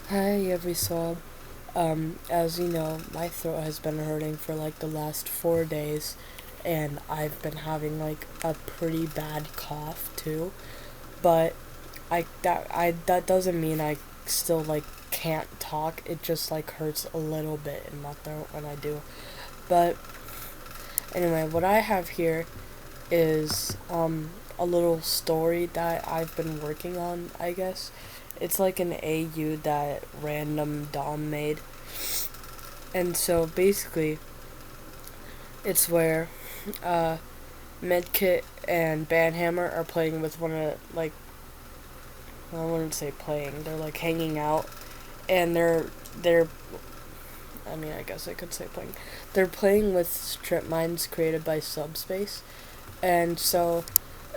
Hi, every sob. As you know, my throat has been hurting for like the last 4 days, and I've been having like a pretty bad cough too. But that doesn't mean I still like can't talk. It just like hurts a little bit in my throat when I do. But anyway, what I have here is a little story that I've been working on, I guess. It's like an AU that random Dom made. And so basically, it's where uh, Medkit and Banhammer are playing with one of like I wouldn't say playing. They're like hanging out, and they're I mean I guess I could say playing. They're playing with strip mines created by Subspace, and so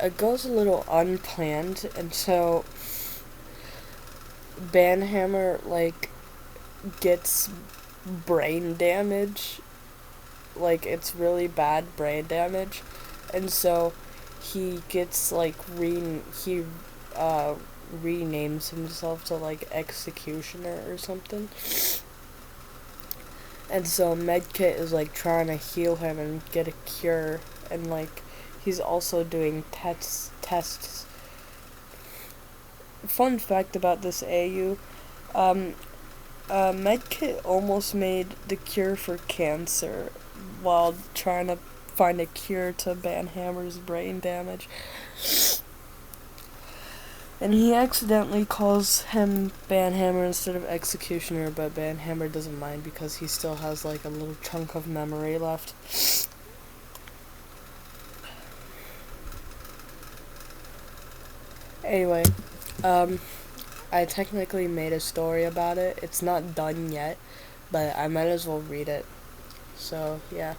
it goes a little unplanned, and so Banhammer like gets brain damage, like it's really bad brain damage, and so he gets like he uh renames himself to like Executioner or something, and so Medkit is like trying to heal him and get a cure, and like he's also doing tests. Fun fact about this AU, um, Medkit almost made the cure for cancer while trying to find a cure to Banhammer's brain damage. And he accidentally calls him Banhammer instead of Executioner, but Banhammer doesn't mind because he still has like a little chunk of memory left. Anyway, um, I technically made a story about it. It's not done yet, but I might as well read it. So yeah.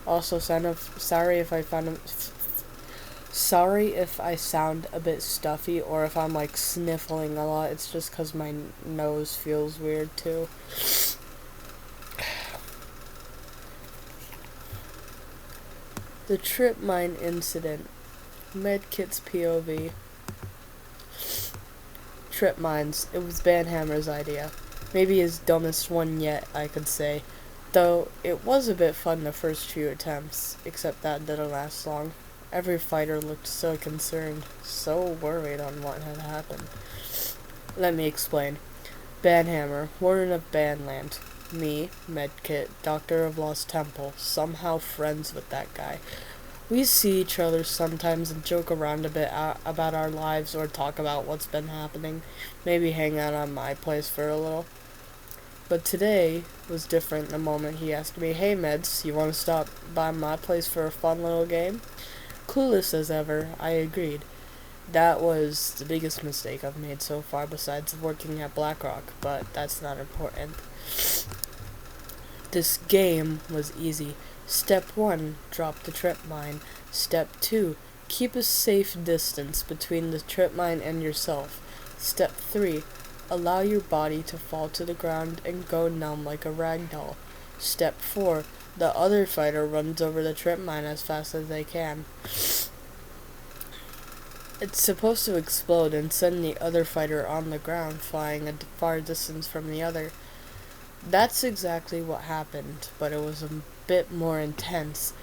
Also, sorry if I sound a bit stuffy or if I'm like sniffling a lot. It's just because my nose feels weird too. The trip mine incident. Medkit's POV. Trip mines. It was Banhammer's idea. Maybe his dumbest one yet, I could say. Though it was a bit fun the first few attempts, except that didn't last long. Every fighter looked so concerned, so worried on what had happened. Let me explain. Banhammer, Warden of Banland. Me, Medkit, Doctor of Lost Temple, somehow friends with that guy. We see each other sometimes and joke around a bit about our lives or talk about what's been happening. Maybe hang out on my place for a little. But today was different the moment he asked me, "Hey Meds, you want to stop by my place for a fun little game?" Clueless as ever, I agreed. That was the biggest mistake I've made so far besides working at BlackRock, but that's not important. This game was easy. Step 1, drop the trip mine. Step 2, keep a safe distance between the trip mine and yourself. Step 3, allow your body to fall to the ground and go numb like a rag doll. Step 4, the other fighter runs over the trip mine as fast as they can. It's supposed to explode and send the other fighter on the ground, flying a far distance from the other. That's exactly what happened, but it was a bit more intense.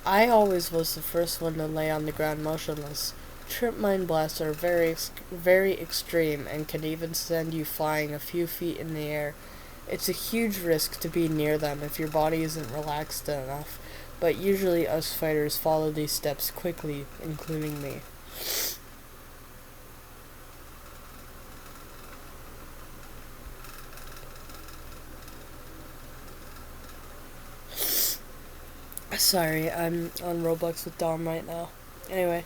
I always was the first one to lay on the ground motionless. Trip mine blasts are very extreme and can even send you flying a few feet in the air. It's a huge risk to be near them if your body isn't relaxed enough, but usually us fighters follow these steps quickly, including me. Sorry, I'm on Roblox with Dom right now. Anyway,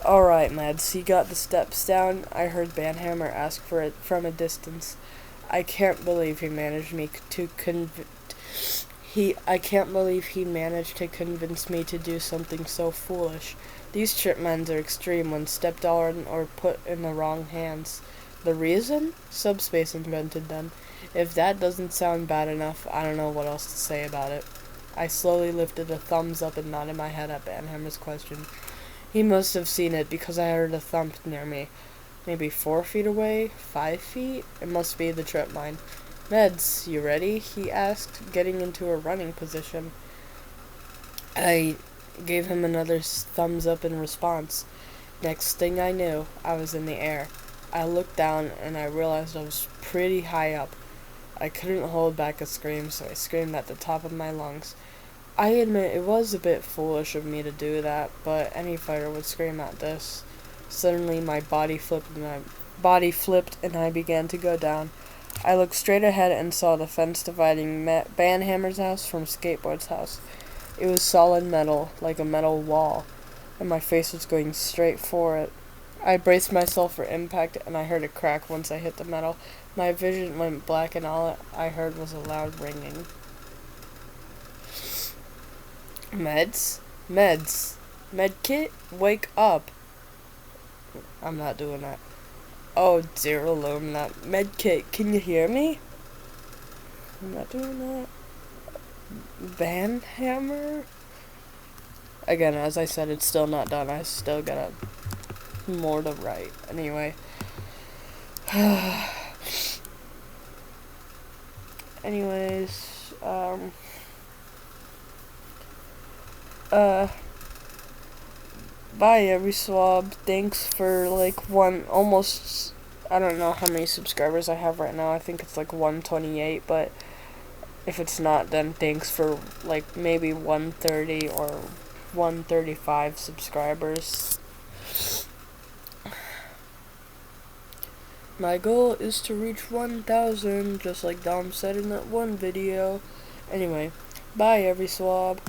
alright, Mads, he got the steps down. I heard Banhammer ask for it from a distance. I can't believe he managed me to I can't believe he managed to convince me to do something so foolish. These chipmans are extreme when stepped on or put in the wrong hands. The reason? Subspace invented them. If that doesn't sound bad enough, I don't know what else to say about it. I slowly lifted a thumbs up and nodded my head at Banhammer's question. He must have seen it because I heard a thump near me. maybe 4 feet away, 5 feet. It must be the trip mine. Meds, you ready? He asked, getting into a running position. I gave him another thumbs up in response. Next thing I knew, I was in the air. I looked down and I realized I was pretty high up. I couldn't hold back a scream, so I screamed at the top of my lungs. I admit it was a bit foolish of me to do that, but any fighter would scream at this. Suddenly my body flipped and I began to go down. I looked straight ahead and saw the fence dividing Banhammer's house from Skateboard's house. It was solid metal, like a metal wall, and my face was going straight for it. I braced myself for impact, and I heard a crack once I hit the metal. My vision went black, and all I heard was a loud ringing. Meds? Meds. Medkit? Wake up. I'm not doing that. Oh, dear Illumina. Medkit, can you hear me? I'm not doing that. Vanhammer? Again, as I said, it's still not done. I still got more to write. Anyway. Anyways, bye every swab. Thanks for like almost, I don't know how many subscribers I have right now. I think it's like 128, but if it's not, then thanks for like maybe 130 or 135 subscribers. My goal is to reach 1,000, just like Dom said in that one video. Anyway, bye every swab.